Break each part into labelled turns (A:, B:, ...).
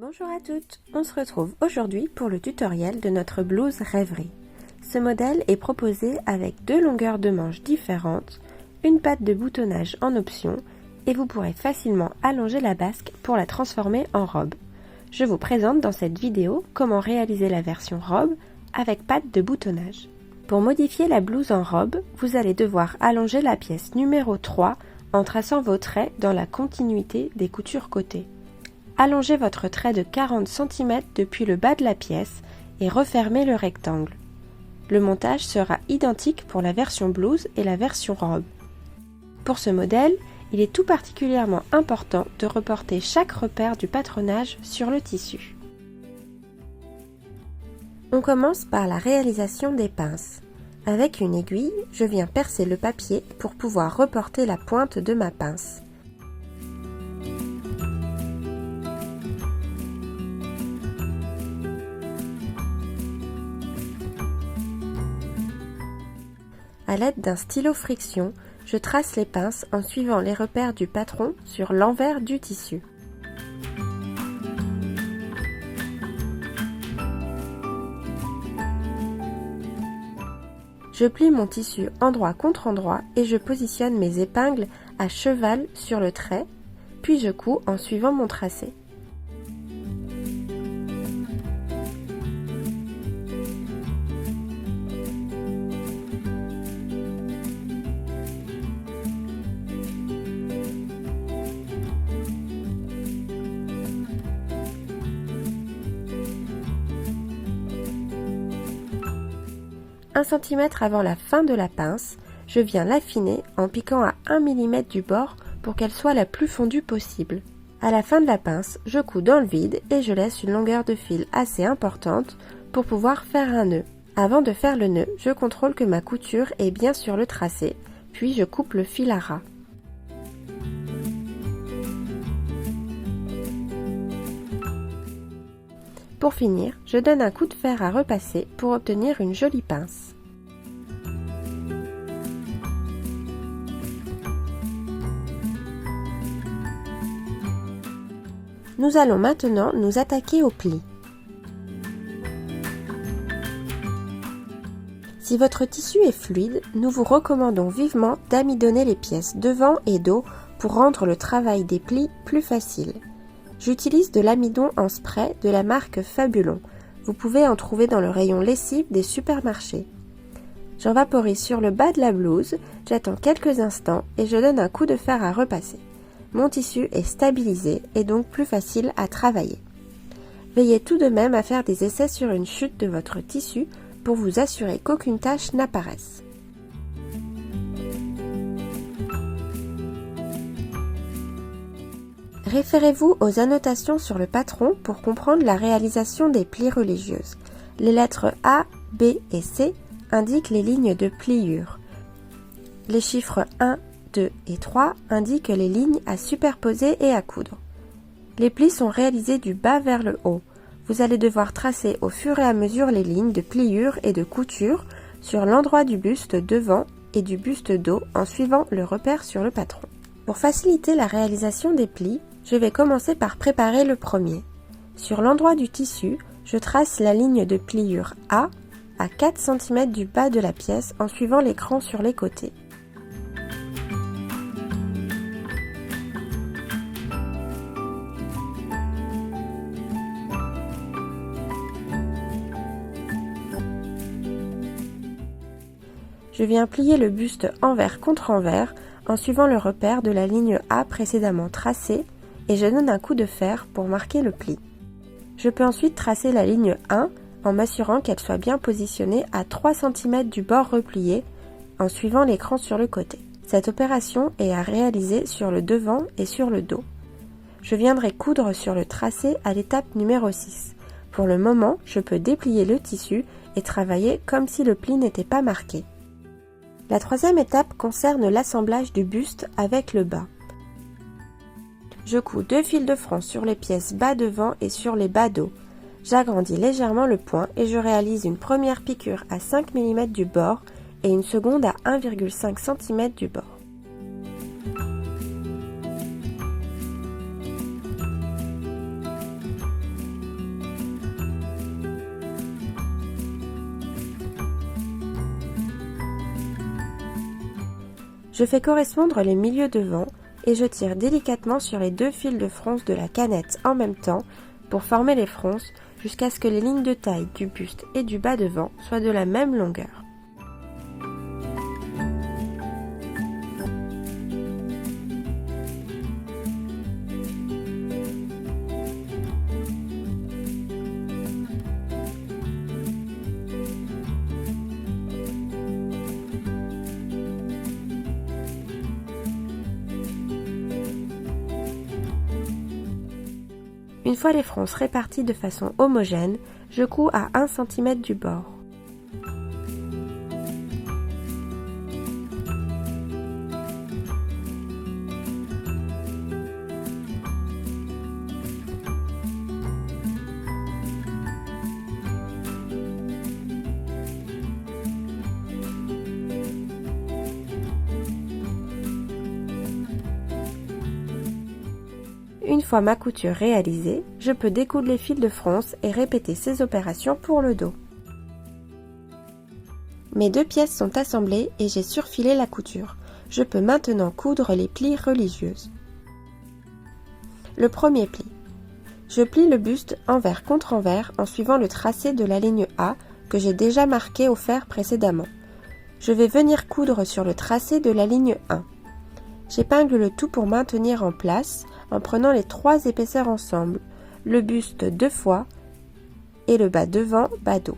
A: Bonjour à toutes, on se retrouve aujourd'hui pour le tutoriel de notre blouse rêverie. Ce modèle est proposé avec deux longueurs de manches différentes, une patte de boutonnage en option et vous pourrez facilement allonger la basque pour la transformer en robe. Je vous présente dans cette vidéo comment réaliser la version robe avec patte de boutonnage. Pour modifier la blouse en robe, vous allez devoir allonger la pièce numéro 3 en traçant vos traits dans la continuité des coutures côté. Allongez votre trait de 40 cm depuis le bas de la pièce et refermez le rectangle. Le montage sera identique pour la version blouse et la version robe. Pour ce modèle, il est tout particulièrement important de reporter chaque repère du patronage sur le tissu. On commence par la réalisation des pinces. Avec une aiguille, je viens percer le papier pour pouvoir reporter la pointe de ma pince. À l'aide d'un stylo friction, je trace les pinces en suivant les repères du patron sur l'envers du tissu. Je plie mon tissu endroit contre endroit et je positionne mes épingles à cheval sur le trait, puis je couds en suivant mon tracé. Un centimètre avant la fin de la pince, je viens l'affiner en piquant à 1 mm du bord pour qu'elle soit la plus fondue possible. À la fin de la pince, je couds dans le vide et je laisse une longueur de fil assez importante pour pouvoir faire un nœud. Avant de faire le nœud, je contrôle que ma couture est bien sur le tracé, puis je coupe le fil à ras. Pour finir, je donne un coup de fer à repasser pour obtenir une jolie pince. Nous allons maintenant nous attaquer au pli. Si votre tissu est fluide, nous vous recommandons vivement d'amidonner les pièces devant et dos pour rendre le travail des plis plus facile. J'utilise de l'amidon en spray de la marque Fabulon. Vous pouvez en trouver dans le rayon lessive des supermarchés. J'en vaporise sur le bas de la blouse, j'attends quelques instants et je donne un coup de fer à repasser. Mon tissu est stabilisé et donc plus facile à travailler. Veillez tout de même à faire des essais sur une chute de votre tissu pour vous assurer qu'aucune tache n'apparaisse. Référez-vous aux annotations sur le patron pour comprendre la réalisation des plis religieuses. Les lettres A, B et C indiquent les lignes de pliure. Les chiffres 1, 2 et 3 indiquent les lignes à superposer et à coudre. Les plis sont réalisés du bas vers le haut. Vous allez devoir tracer au fur et à mesure les lignes de pliure et de couture sur l'endroit du buste devant et du buste dos en suivant le repère sur le patron. Pour faciliter la réalisation des plis, je vais commencer par préparer le premier. Sur l'endroit du tissu, je trace la ligne de pliure A à 4 cm du bas de la pièce en suivant l'écran sur les côtés. Je viens plier le buste envers contre envers en suivant le repère de la ligne A précédemment tracée et je donne un coup de fer pour marquer le pli. Je peux ensuite tracer la ligne 1 en m'assurant qu'elle soit bien positionnée à 3 cm du bord replié en suivant l'écran sur le côté. Cette opération est à réaliser sur le devant et sur le dos. Je viendrai coudre sur le tracé à l'étape numéro 6. Pour le moment, je peux déplier le tissu et travailler comme si le pli n'était pas marqué. La troisième étape concerne l'assemblage du buste avec le bas. Je couds 2 fils de front sur les pièces bas devant et sur les bas dos. J'agrandis légèrement le point et je réalise une première piqûre à 5 mm du bord et une seconde à 1,5 cm du bord. Je fais correspondre les milieux devant et je tire délicatement sur les 2 fils de fronce de la canette en même temps pour former les fronces jusqu'à ce que les lignes de taille du buste et du bas devant soient de la même longueur. Une fois les fronces réparties de façon homogène, je couds à 1 cm du bord. Une fois ma couture réalisée, je peux découdre les fils de fronce et répéter ces opérations pour le dos. Mes 2 pièces sont assemblées et j'ai surfilé la couture. Je peux maintenant coudre les plis religieuses. Le premier pli. Je plie le buste envers contre envers en suivant le tracé de la ligne A que j'ai déjà marqué au fer précédemment. Je vais venir coudre sur le tracé de la ligne 1. J'épingle le tout pour maintenir en place en prenant les 3 épaisseurs ensemble, le buste 2 fois et le bas devant, bas dos.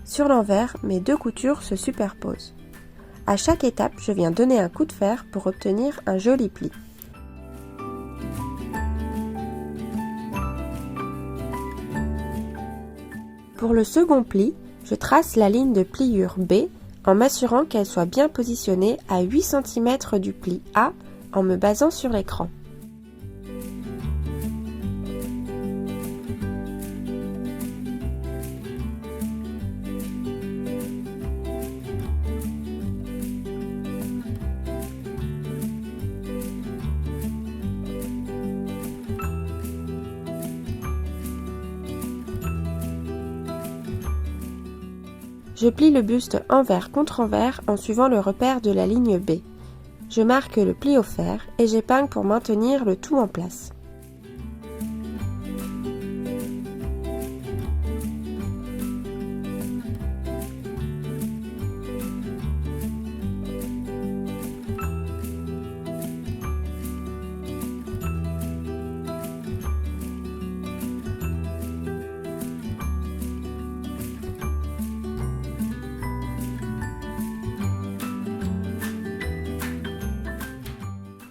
A: Sur l'envers, mes 2 coutures se superposent. À chaque étape, je viens donner un coup de fer pour obtenir un joli pli. Pour le second pli, je trace la ligne de pliure B en m'assurant qu'elle soit bien positionnée à 8 cm du pli A en me basant sur l'écran. Je plie le buste envers contre envers en suivant le repère de la ligne B. Je marque le pli au fer et j'épingle pour maintenir le tout en place.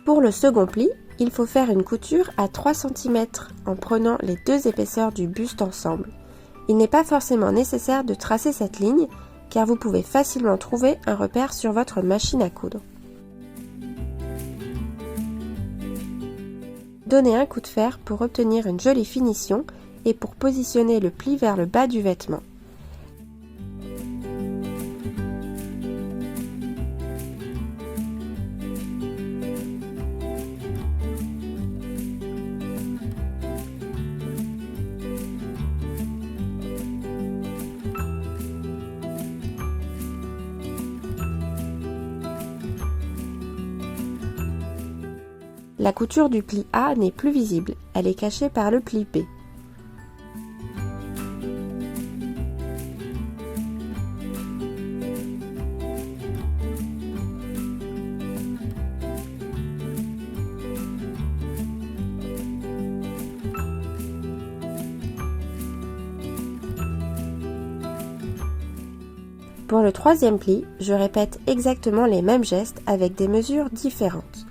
A: Pour le second pli, il faut faire une couture à 3 cm en prenant les 2 épaisseurs du buste ensemble. Il n'est pas forcément nécessaire de tracer cette ligne car vous pouvez facilement trouver un repère sur votre machine à coudre. Donnez un coup de fer pour obtenir une jolie finition et pour positionner le pli vers le bas du vêtement. La couture du pli A n'est plus visible, elle est cachée par le pli B. Pour le troisième pli, je répète exactement les mêmes gestes avec des mesures différentes.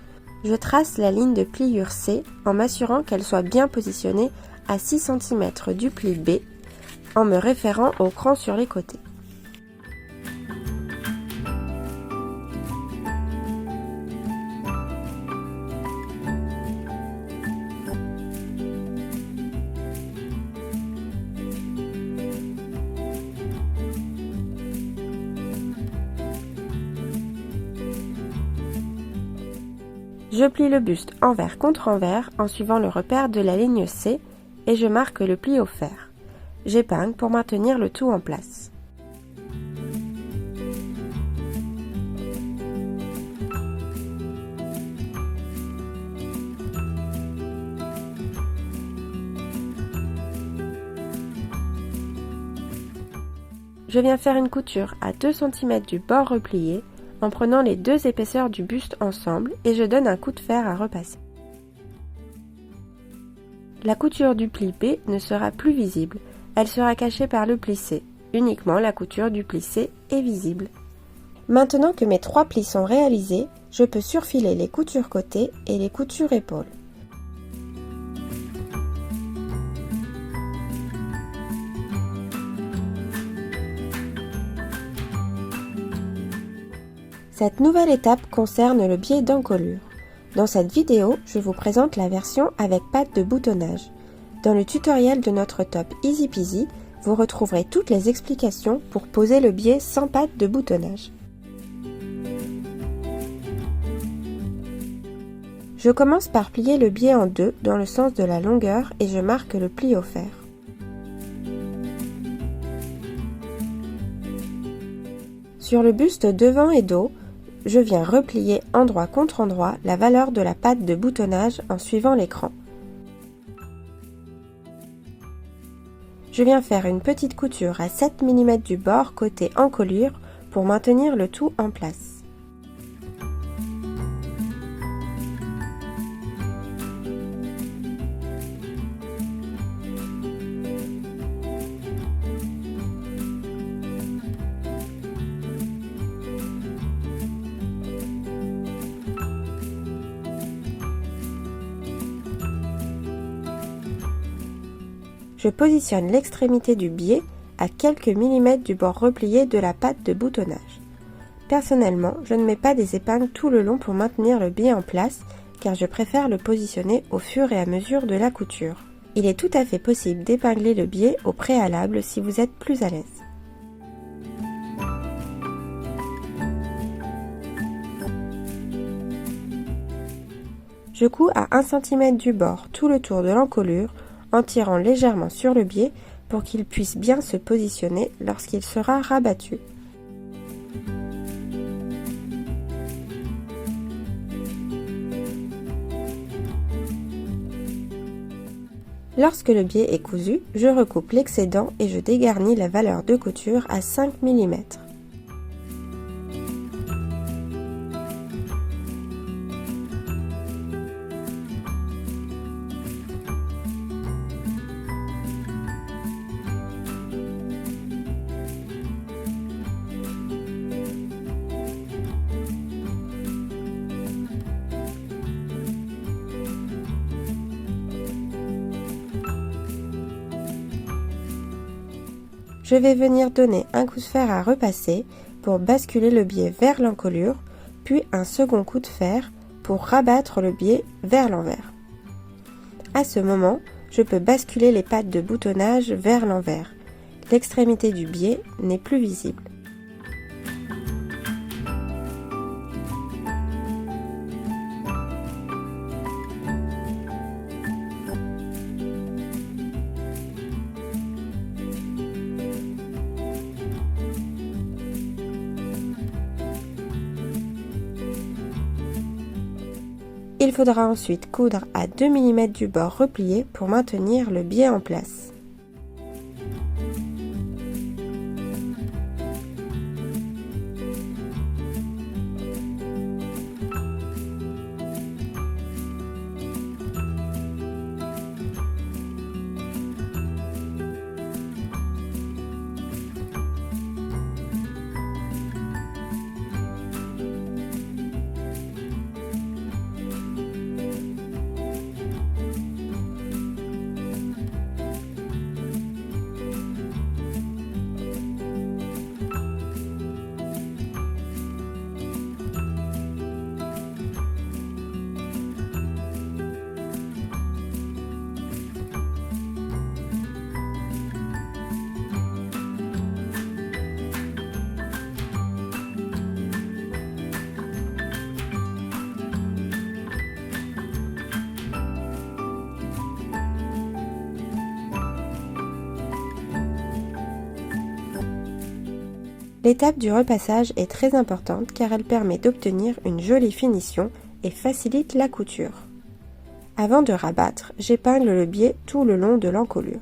A: Je trace la ligne de pliure C en m'assurant qu'elle soit bien positionnée à 6 cm du pli B en me référant au cran sur les côtés. Je plie le buste envers contre envers en suivant le repère de la ligne C et je marque le pli au fer. J'épingle pour maintenir le tout en place. Je viens faire une couture à 2 cm du bord replié en prenant les deux épaisseurs du buste ensemble et je donne un coup de fer à repasser. La couture du pli B ne sera plus visible, elle sera cachée par le pli C. Uniquement la couture du pli C est visible. Maintenant que mes 3 plis sont réalisés, je peux surfiler les coutures côtés et les coutures épaules. Cette nouvelle étape concerne le biais d'encolure. Dans cette vidéo, je vous présente la version avec patte de boutonnage. Dans le tutoriel de notre top Easy Peasy, vous retrouverez toutes les explications pour poser le biais sans patte de boutonnage. Je commence par plier le biais en deux dans le sens de la longueur et je marque le pli au fer. Sur le buste devant et dos, je viens replier endroit contre endroit la valeur de la patte de boutonnage en suivant l'écran. Je viens faire une petite couture à 7 mm du bord côté encolure pour maintenir le tout en place. Je positionne l'extrémité du biais à quelques millimètres du bord replié de la patte de boutonnage. Personnellement, je ne mets pas des épingles tout le long pour maintenir le biais en place, car je préfère le positionner au fur et à mesure de la couture. Il est tout à fait possible d'épingler le biais au préalable si vous êtes plus à l'aise. Je couds à 1 cm du bord tout le tour de l'encolure en tirant légèrement sur le biais pour qu'il puisse bien se positionner lorsqu'il sera rabattu. Lorsque le biais est cousu, je recoupe l'excédent et je dégarnis la valeur de couture à 5 mm. Je vais venir donner un coup de fer à repasser pour basculer le biais vers l'encolure, puis un second coup de fer pour rabattre le biais vers l'envers. À ce moment, je peux basculer les pattes de boutonnage vers l'envers. L'extrémité du biais n'est plus visible. Il faudra ensuite coudre à 2 mm du bord replié pour maintenir le biais en place. L'étape du repassage est très importante car elle permet d'obtenir une jolie finition et facilite la couture. Avant de rabattre, j'épingle le biais tout le long de l'encolure.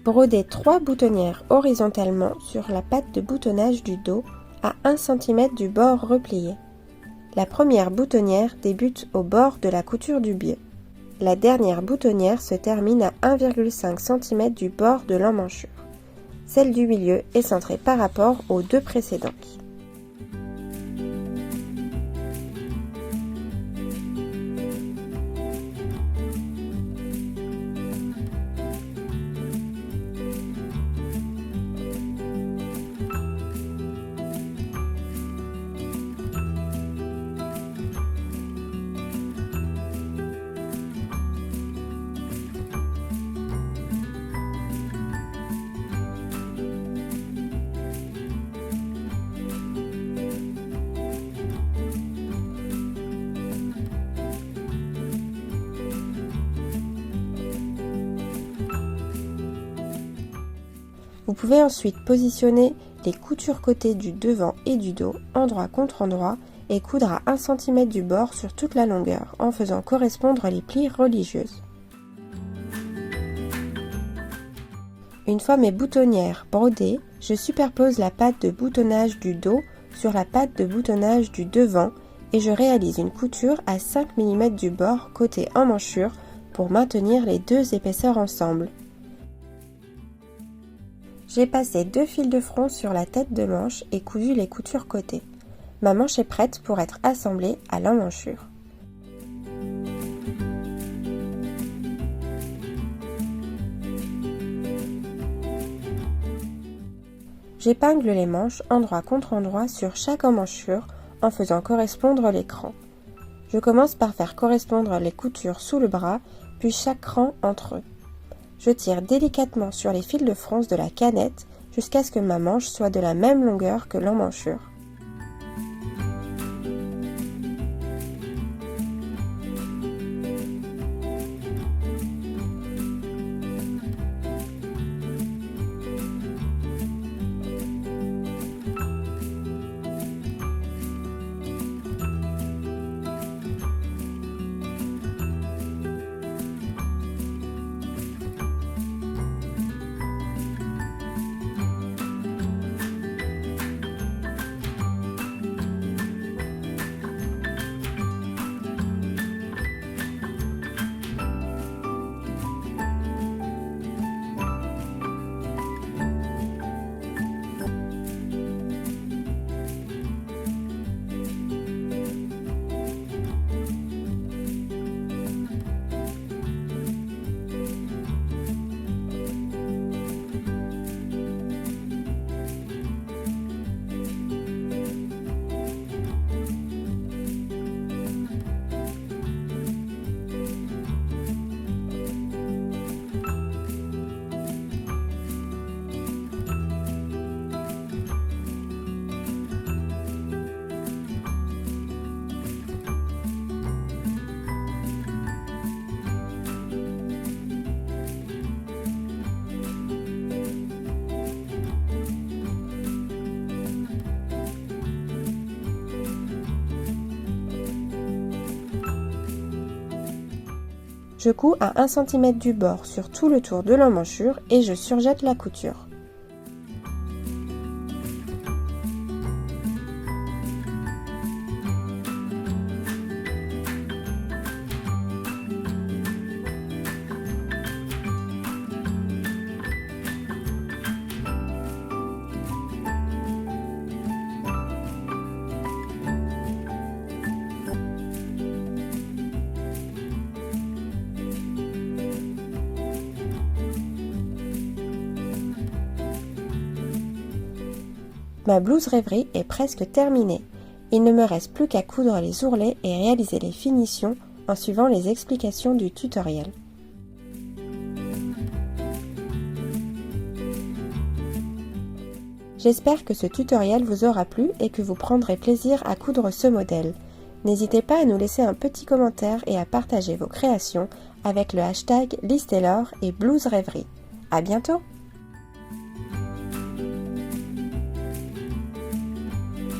A: Brodez 3 boutonnières horizontalement sur la patte de boutonnage du dos à 1 cm du bord replié. La première boutonnière débute au bord de la couture du biais. La dernière boutonnière se termine à 1,5 cm du bord de l'emmanchure. Celle du milieu est centrée par rapport aux deux précédentes. Vous pouvez ensuite positionner les coutures côté du devant et du dos, endroit contre endroit, et coudre à 1 cm du bord sur toute la longueur, en faisant correspondre les plis religieuses. Une fois mes boutonnières brodées, je superpose la patte de boutonnage du dos sur la patte de boutonnage du devant et je réalise une couture à 5 mm du bord côté emmanchure pour maintenir les deux épaisseurs ensemble. J'ai passé 2 fils de front sur la tête de manche et cousu les coutures côté. Ma manche est prête pour être assemblée à l'emmanchure. J'épingle les manches endroit contre endroit sur chaque emmanchure en faisant correspondre les crans. Je commence par faire correspondre les coutures sous le bras, puis chaque cran entre eux. Je tire délicatement sur les fils de fronce de la canette jusqu'à ce que ma manche soit de la même longueur que l'emmanchure. Je couds à 1 cm du bord sur tout le tour de l'emmanchure et je surjette la couture. Ma blouse rêverie est presque terminée. Il ne me reste plus qu'à coudre les ourlets et réaliser les finitions en suivant les explications du tutoriel. J'espère que ce tutoriel vous aura plu et que vous prendrez plaisir à coudre ce modèle. N'hésitez pas à nous laisser un petit commentaire et à partager vos créations avec le hashtag Lise Taylor et Blouse Rêverie. À bientôt!